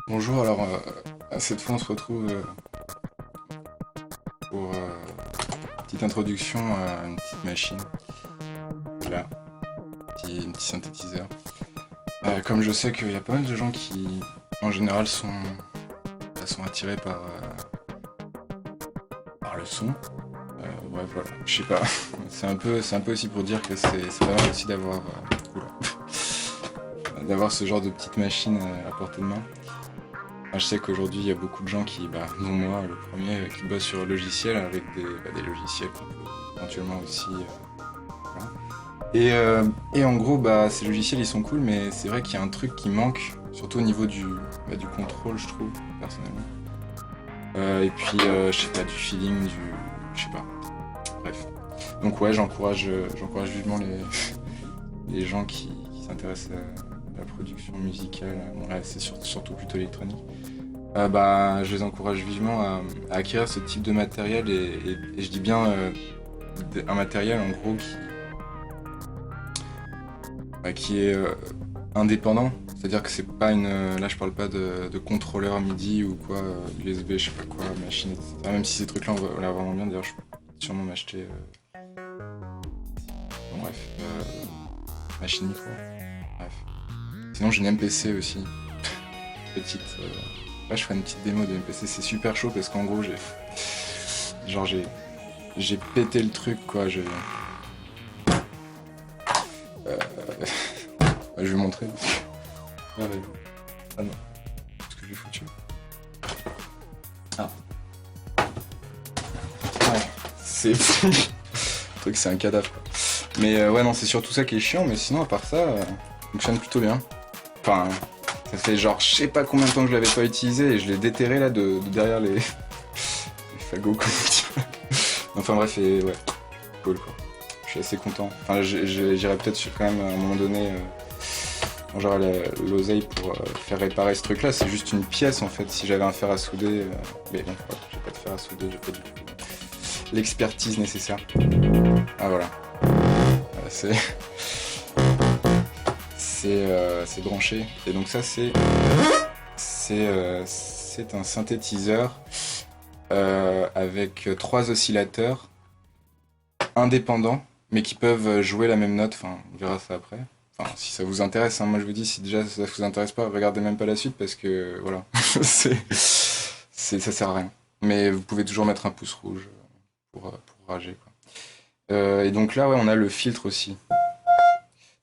Bonjour, alors cette fois on se retrouve pour une petite introduction à une petite machine, là, un petit synthétiseur. Comme je sais qu'il y a pas mal de gens qui en général sont attirés par le son, bref voilà, je sais pas, c'est un peu aussi pour dire que c'est pas mal aussi d'avoir ce genre de petite machine à portée de main. Je sais qu'aujourd'hui, il y a beaucoup de gens qui, dont moi, le premier, qui bossent sur le logiciel avec des logiciels qu'on peut éventuellement aussi. Voilà. Et en gros, ces logiciels, ils sont cool, mais c'est vrai qu'il y a un truc qui manque, surtout au niveau du contrôle, je trouve, personnellement. Et puis, je sais pas, du feeling, je sais pas. Bref. Donc ouais, j'encourage vivement les gens qui s'intéressent à la production musicale. Bon là, c'est surtout plutôt électronique. Je les encourage vivement à acquérir ce type de matériel et je dis bien un matériel en gros qui est indépendant. C'est-à-dire que c'est pas là je parle pas de contrôleur MIDI ou quoi, USB, je sais pas quoi, machine, etc. Même si ces trucs-là on l'a vraiment bien, d'ailleurs je peux sûrement m'acheter. Bon, bref, machine micro. Bref. Sinon j'ai une MPC aussi. Petite. Là, je ferai une petite démo de MPC, c'est super chaud parce qu'en gros, j'ai pété le truc, quoi. Je vais vous montrer. Ah, ouais. Ah non, ce que j'ai foutu. Ah. Ouais, c'est. Le truc, c'est un cadavre, quoi. Mais ouais, non, c'est surtout ça qui est chiant, mais sinon, à part ça, ça fonctionne plutôt bien. Enfin. Ça fait genre je sais pas combien de temps que je l'avais pas utilisé et je l'ai déterré là de derrière les fagots comme on dit. Enfin bref, et ouais, cool quoi. Je suis assez content. Enfin j'irai peut-être quand même à un moment donné quand j'aurai l'oseille pour faire réparer ce truc là. C'est juste une pièce en fait. Si j'avais un fer à souder, mais bon, voilà, j'ai pas de fer à souder, j'ai pas du tout l'expertise nécessaire. Ah voilà. C'est c'est branché. Et donc ça c'est un synthétiseur avec 3 oscillateurs indépendants, mais qui peuvent jouer la même note. Enfin, on verra ça après. Enfin, si ça vous intéresse, hein, moi je vous dis, si déjà ça vous intéresse pas, regardez même pas la suite parce que voilà, ça sert à rien. Mais vous pouvez toujours mettre un pouce rouge pour rager, quoi. Et donc là, ouais, on a le filtre aussi.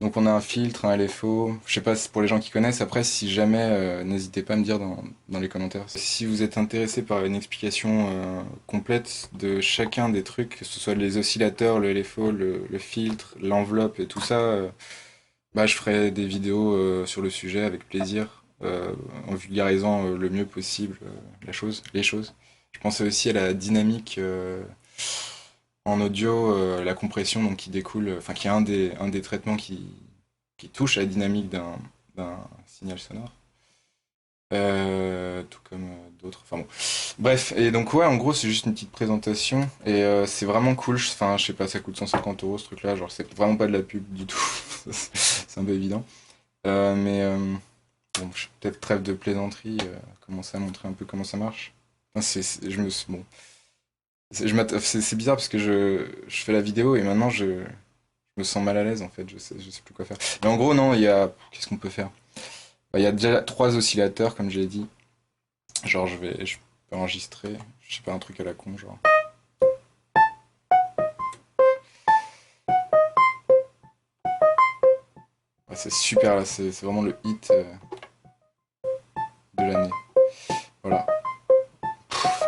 Donc on a un filtre, un LFO, je sais pas si pour les gens qui connaissent, après si jamais, n'hésitez pas à me dire dans les commentaires. Si vous êtes intéressé par une explication complète de chacun des trucs, que ce soit les oscillateurs, le LFO, le filtre, l'enveloppe et tout ça, je ferai des vidéos sur le sujet avec plaisir, en vulgarisant le mieux possible les choses. Je pensais aussi à la dynamique en audio, la compression donc qui découle, enfin qui est un des traitements qui touche à la dynamique d'un signal sonore. Tout comme d'autres. Enfin bon. Bref, et donc ouais, en gros c'est juste une petite présentation et c'est vraiment cool. Enfin, je sais pas, ça coûte 150 € ce truc-là. Genre c'est vraiment pas de la pub du tout. C'est un peu évident. Bon, peut-être trêve de plaisanterie. Commencer à montrer un peu comment ça marche. Enfin, je me bon. C'est bizarre parce que je fais la vidéo et maintenant je me sens mal à l'aise en fait, je sais plus quoi faire. Mais en gros, non, qu'est-ce qu'on peut faire? Il y a déjà 3 oscillateurs, comme j'ai dit. Genre, je peux enregistrer, je sais pas, un truc à la con, genre. Ouais, c'est super là, c'est vraiment le hit de l'année. Voilà.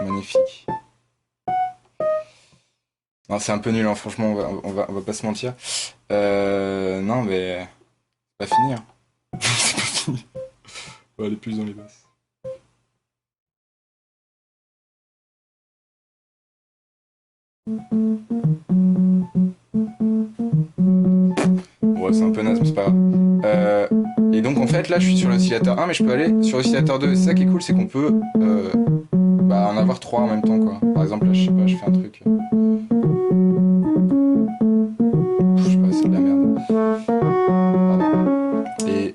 Magnifique. Non, c'est un peu nul, hein, franchement, on va pas se mentir. Non, mais c'est pas fini, hein. C'est pas fini. On va aller plus dans les basses. Ouais, c'est un peu naze, mais c'est pas grave. Et donc, en fait, là, je suis sur l'oscillateur 1, mais je peux aller sur l'oscillateur 2. C'est ça qui est cool, c'est qu'on peut en avoir 3 en même temps, quoi. Par exemple, là, je sais pas, je fais un truc. Je sais pas, c'est de la merde. Pardon. Et.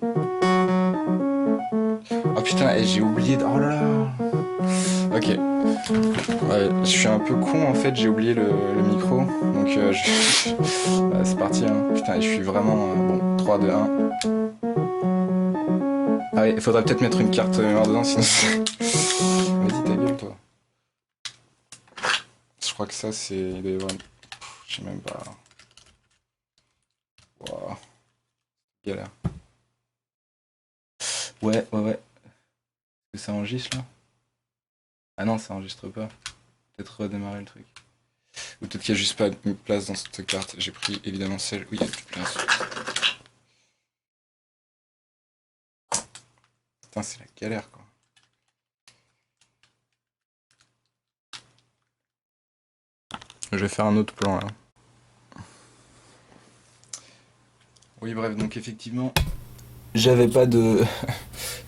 Ah putain, et j'ai oublié de... Oh là là. Ok. Ouais, je suis un peu con en fait, j'ai oublié le micro. Donc ouais, c'est parti. Hein. Putain, je suis vraiment... bon, 3, 2, 1. Ah ouais, il faudrait peut-être mettre une carte mémoire dedans, sinon... Vas-y, ta gueule, toi. Je crois que ça, c'est... Il doit y avoir une... Je sais même pas... Wow. Galère. Ouais. Est-ce que ça enregistre là? Ah non, ça enregistre pas. Peut-être redémarrer le truc. Ou peut-être qu'il n'y a juste pas de place dans cette carte. J'ai pris évidemment celle où il y a plus de place. Putain, c'est la galère quoi. Je vais faire un autre plan là. Oui, bref, donc effectivement, j'avais pas de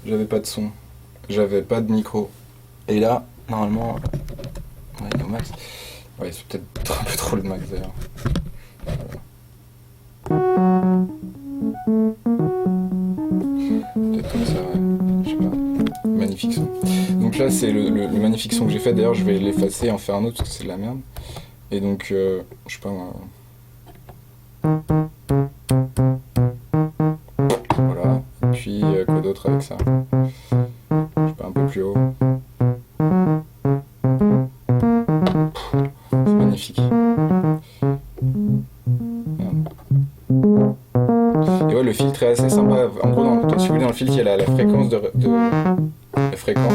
j'avais pas de son, j'avais pas de micro. Et là, normalement, ouais, il est au max. Ouais, c'est peut-être un peu trop le max d'ailleurs. Peut-être comme ça, ouais. Je sais pas. Magnifique son. Donc là, c'est le magnifique son que j'ai fait. D'ailleurs, je vais l'effacer et en faire un autre parce que c'est de la merde. Et donc, je sais pas moi. Voilà. Et puis, quoi d'autre avec ça? Je sais pas, un peu plus haut. C'est magnifique. Merde. Et ouais, le filtre est assez sympa. En gros, si vous voulez, dans le filtre, il y a la fréquence la fréquence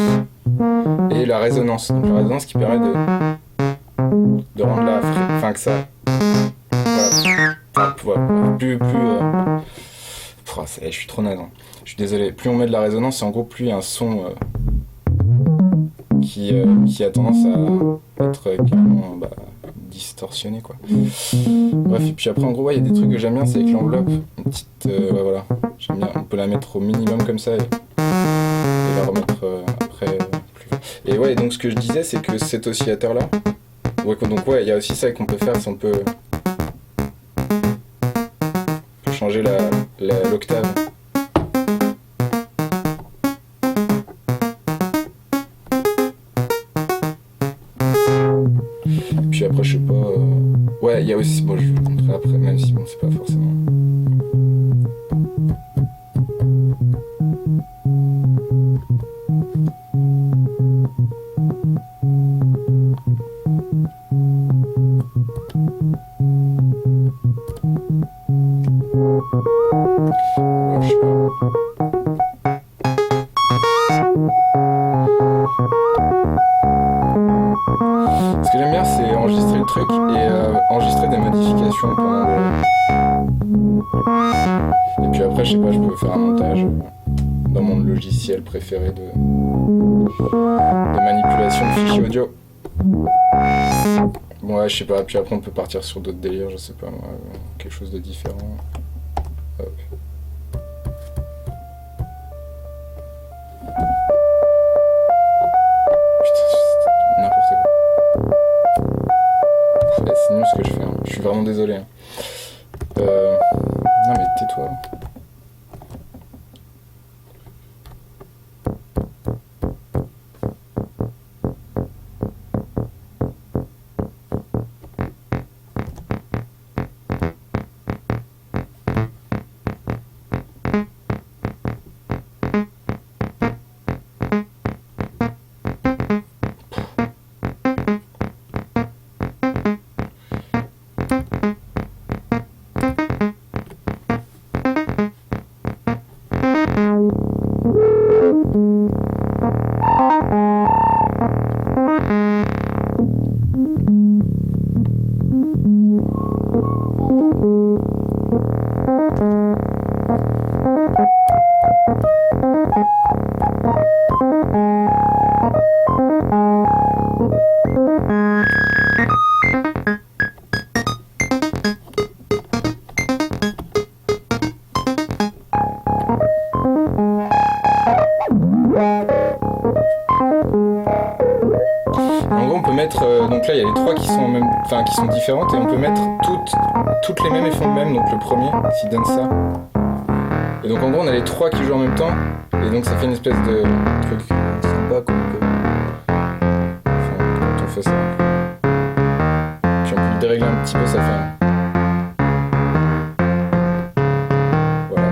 et la résonance. Donc la résonance qui permet de rendre enfin que ça. Voilà. Enfin, voilà. Je suis trop naze. Hein. Je suis désolé. Plus on met de la résonance, et en gros, plus il y a un son qui a tendance à être carrément distorsionné quoi. Bref, et puis après en gros ouais, il y a des trucs que j'aime bien, c'est avec l'enveloppe, une petite ouais voilà, j'aime bien, on peut la mettre au minimum comme ça et la remettre après plus bas. Et ouais, donc ce que je disais c'est que cet oscillateur là, ouais, donc ouais, il y a aussi ça qu'on peut faire, c'est on peut changer l'octave. Puis après, je sais pas. Ouais, il y a aussi. Bon, je vais vous montrer après, même si bon, c'est pas forcément. Ouais, je sais pas. Ce que j'aime bien, c'est enregistrer le truc et enregistrer des modifications pendant le... Et puis après, je sais pas, je peux faire un montage dans mon logiciel préféré de manipulation de fichiers audio. Bon, ouais, je sais pas, puis après on peut partir sur d'autres délires, je sais pas moi, quelque chose de différent. Hop. C'est nul ce que je fais, hein. Je suis vraiment désolé. Hein. Non mais tais-toi. En gros, on peut mettre. Donc là, il y a les trois qui sont différentes et on peut mettre toutes les mêmes et font le même. Donc le premier, s'il donne ça. Et donc en gros on a les trois qui jouent en même temps, et donc ça fait une espèce de truc sympa quoi. Enfin, quand on fait ça. Puis on peut le dérégler un petit peu, ça fait un... Voilà,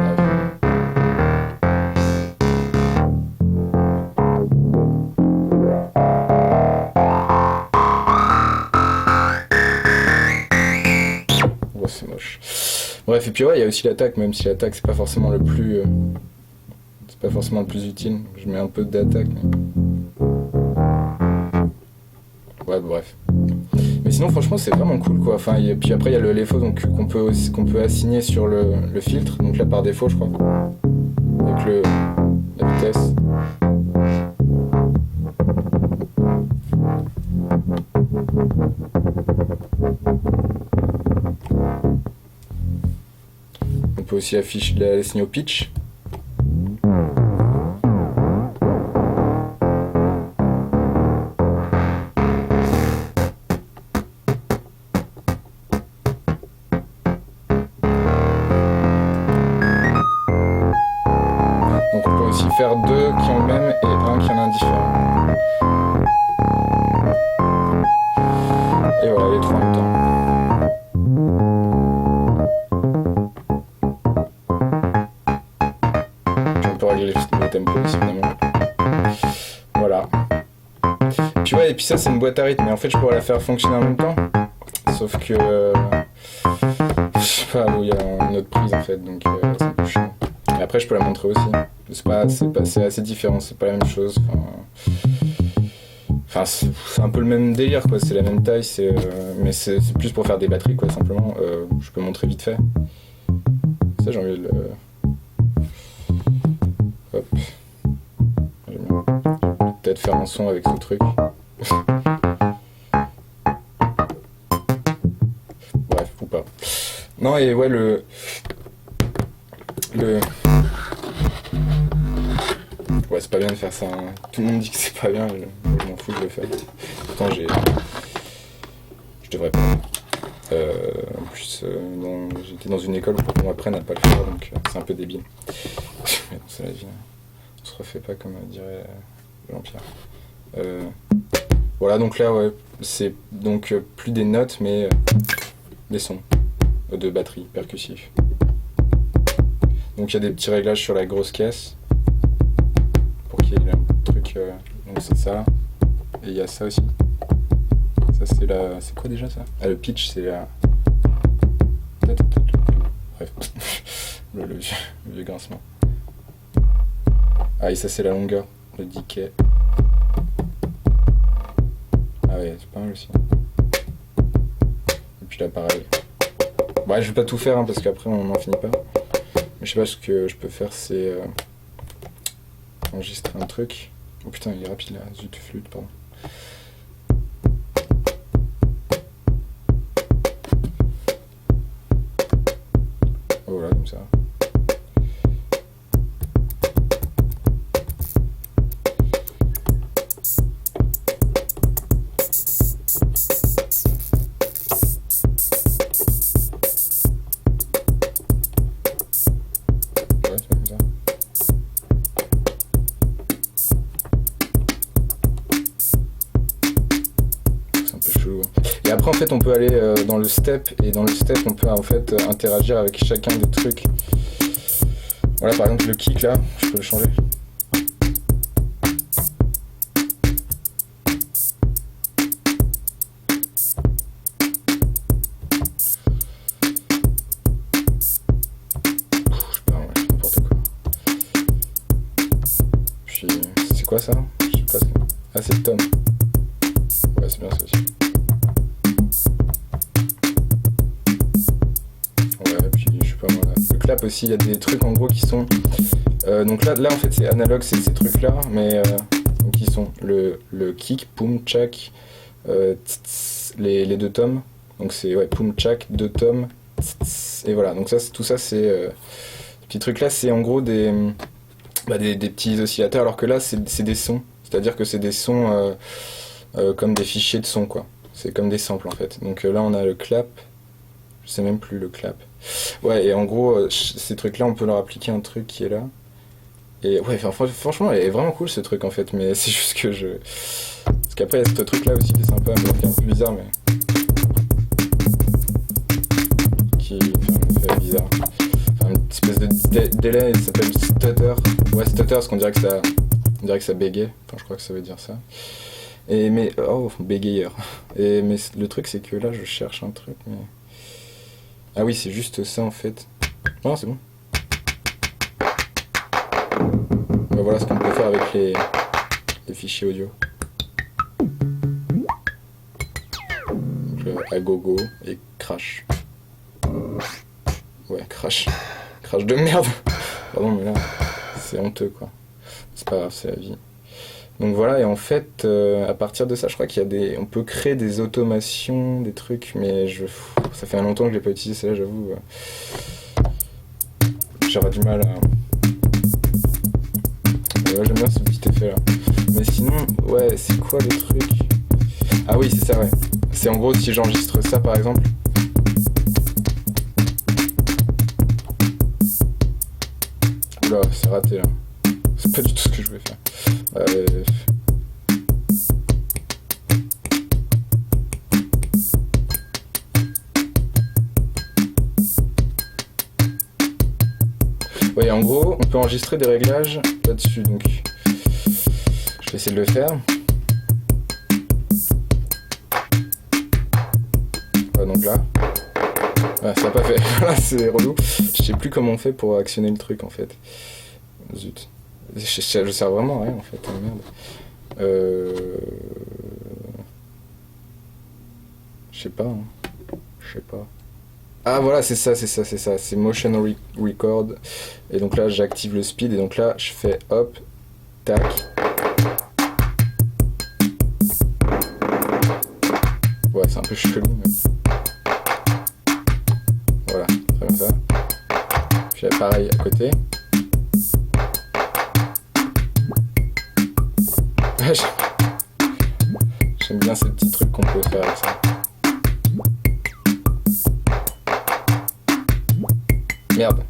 oh, c'est moche. Bref, et puis ouais, il y a aussi l'attaque, même si l'attaque c'est pas forcément le plus... c'est pas forcément le plus utile. Je mets un peu d'attaque, mais... Ouais, bref. Mais sinon, franchement, c'est vraiment cool, quoi. Enfin, et puis après, il y a le LFO donc, qu'on peut assigner sur le filtre, donc là par défaut, je crois. Avec la vitesse. On peut aussi afficher l'assigner au pitch. Donc on peut aussi faire deux qui ont le même et un qui en a un différent. Et voilà, les trois en même temps. Puis on peut régler le tempo aussi, évidemment. Voilà. Puis ouais, et puis ça c'est une boîte à rythme, mais en fait je pourrais la faire fonctionner en même temps. Sauf que... je sais pas, où il y a une autre prise en fait, donc c'est un peu chiant. Et après je peux la montrer aussi. C'est assez différent, c'est pas la même chose. Enfin c'est un peu le même délire quoi, c'est la même taille, mais c'est plus pour faire des batteries quoi, simplement. Je peux montrer vite fait. Ça j'ai envie de le... Hop. J'aime bien. Peut-être faire un son avec ce truc. Bref, ou pas. Non et ouais le... Ouais, c'est pas bien de faire ça. Hein. Tout le monde dit que c'est pas bien, je m'en fous, je le fais. Pourtant, je devrais pas. En plus, j'étais dans une école pour qu'on m'apprenne à pas le faire, donc c'est un peu débile. Mais bon, c'est la vie. On se refait pas comme dirait Jean-Pierre. Voilà, donc là, ouais, c'est donc plus des notes, mais des sons de batterie percussifs. Donc il y a des petits réglages sur la grosse caisse. Il y a un truc, donc c'est ça, et il y a ça aussi. Ça c'est la... c'est quoi déjà ça? Ah le pitch c'est la... Bref, le vieux grincement. Ah et ça c'est la longueur, le decay. Ah ouais, c'est pas mal aussi. Et puis là pareil. Ouais, je vais pas tout faire hein, parce qu'après on n'en finit pas. Mais je sais pas, ce que je peux faire c'est... enregistrer un truc. Oh putain, il est rapide là, zut, flûte, pardon. Oh, voilà, comme ça. Ouais, c'est comme ça. Et après en fait on peut aller dans le step, et dans le step on peut en fait interagir avec chacun des trucs. Voilà par exemple le kick là, je peux le changer. Je sais pas, ouais, n'importe quoi. Puis c'est quoi ça? Je sais pas. Ah c'est le tom. Ouais c'est bien ça aussi. Le clap aussi, il y a des trucs en gros qui sont... donc là en fait c'est analogue, c'est ces trucs là, mais qui sont le kick, poum, tchak, les deux tomes. Donc c'est ouais, poum, tchak, deux tomes, et voilà. Donc ça, tout ça c'est... ces petits trucs là c'est en gros des petits oscillateurs, alors que là c'est des sons. C'est-à-dire que c'est des sons comme des fichiers de son quoi. C'est comme des samples en fait. Donc là on a le clap, je sais même plus le clap. Ouais, et en gros, ces trucs-là, on peut leur appliquer un truc qui est là. Et ouais, enfin, franchement, elle est vraiment cool ce truc en fait, mais c'est juste que je. Parce qu'après, il y a ce truc-là aussi qui est sympa, mais qui est un peu bizarre, mais. Qui fait bizarre. Enfin, une espèce de délai, ça s'appelle stutter. Ouais, stutter, parce qu'on dirait que ça. On dirait que ça bégaye. Enfin, je crois que ça veut dire ça. Et mais. Oh, bégayeur. Et mais le truc, c'est que là, je cherche un truc, mais. Ah oui, c'est juste ça en fait. Non, c'est bon. Ben voilà ce qu'on peut faire avec les fichiers audio. Donc, à gogo et crash. Ouais, crash. Crash de merde. Pardon, mais là, c'est honteux quoi. C'est pas grave, c'est la vie. Donc voilà, et en fait, à partir de ça, je crois qu'il y a des. On peut créer des automations, des trucs, mais ça fait longtemps que je l'ai pas utilisé, celle-là, j'avoue. J'aurais du mal à. Ouais, j'aime bien ce petit effet là. Mais sinon, ouais, c'est quoi le truc? Ah oui, c'est ça, ouais. C'est en gros si j'enregistre ça par exemple. Oula, c'est raté là. C'est pas du tout ce que je voulais faire. Ouais, en gros, on peut enregistrer des réglages là-dessus, donc je vais essayer de le faire. Ouais, donc là, ah, ça n'a pas fait. Voilà, c'est relou. Je sais plus comment on fait pour actionner le truc en fait. Zut. Je sers vraiment à rien en fait. Oh, merde. Je sais pas. Hein. Je sais pas. Ah voilà, c'est ça. C'est motion record. Et donc là, j'active le speed. Et donc là, je fais hop, tac. Ouais, c'est un peu chelou. Mais... Voilà, très bien ça. Puis là, pareil à côté. J'aime bien ces petits trucs qu'on peut faire avec ça. Merde.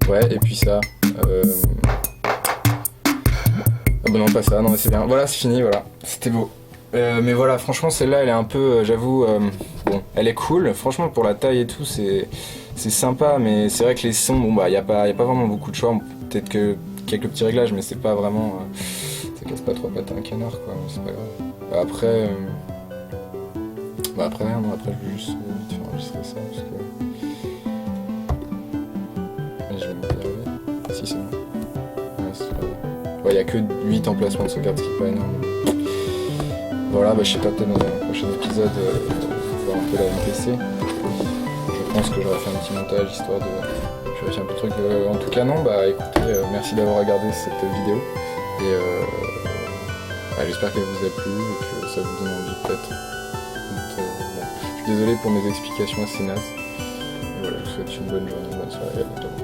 Ouais, et puis ça. Ah bah non, pas ça, non mais c'est bien. Voilà, c'est fini, voilà. C'était beau. Mais voilà, franchement, celle-là, elle est un peu, j'avoue, bon, elle est cool. Franchement, pour la taille et tout, c'est sympa, mais c'est vrai que les sons, bon bah, y a pas vraiment beaucoup de choix. Peut-être que quelques petits réglages, mais c'est pas vraiment, ça casse pas trop pattes à un canard, quoi. C'est pas grave. Après, rien, non, après, je vais juste vite faire enregistrer ça, parce que. Mais je vais me dire, si c'est bon. Ouais, c'est pas grave. Ouais, y a que 8 emplacements de sauvegarde, ce qui est pas énorme. Voilà, bah, je sais pas, peut-être dans un prochain épisode, voir un peu la MPC. Je pense que j'aurais fait un petit montage histoire de vérifier un peu de trucs. En tout cas, non, bah écoutez, merci d'avoir regardé cette vidéo. Et bah, j'espère qu'elle vous a plu et que ça vous donne envie peut-être. Bon, je suis désolé pour mes explications assez nazes. Et voilà, je vous souhaite une bonne journée, bonne soirée, à bientôt.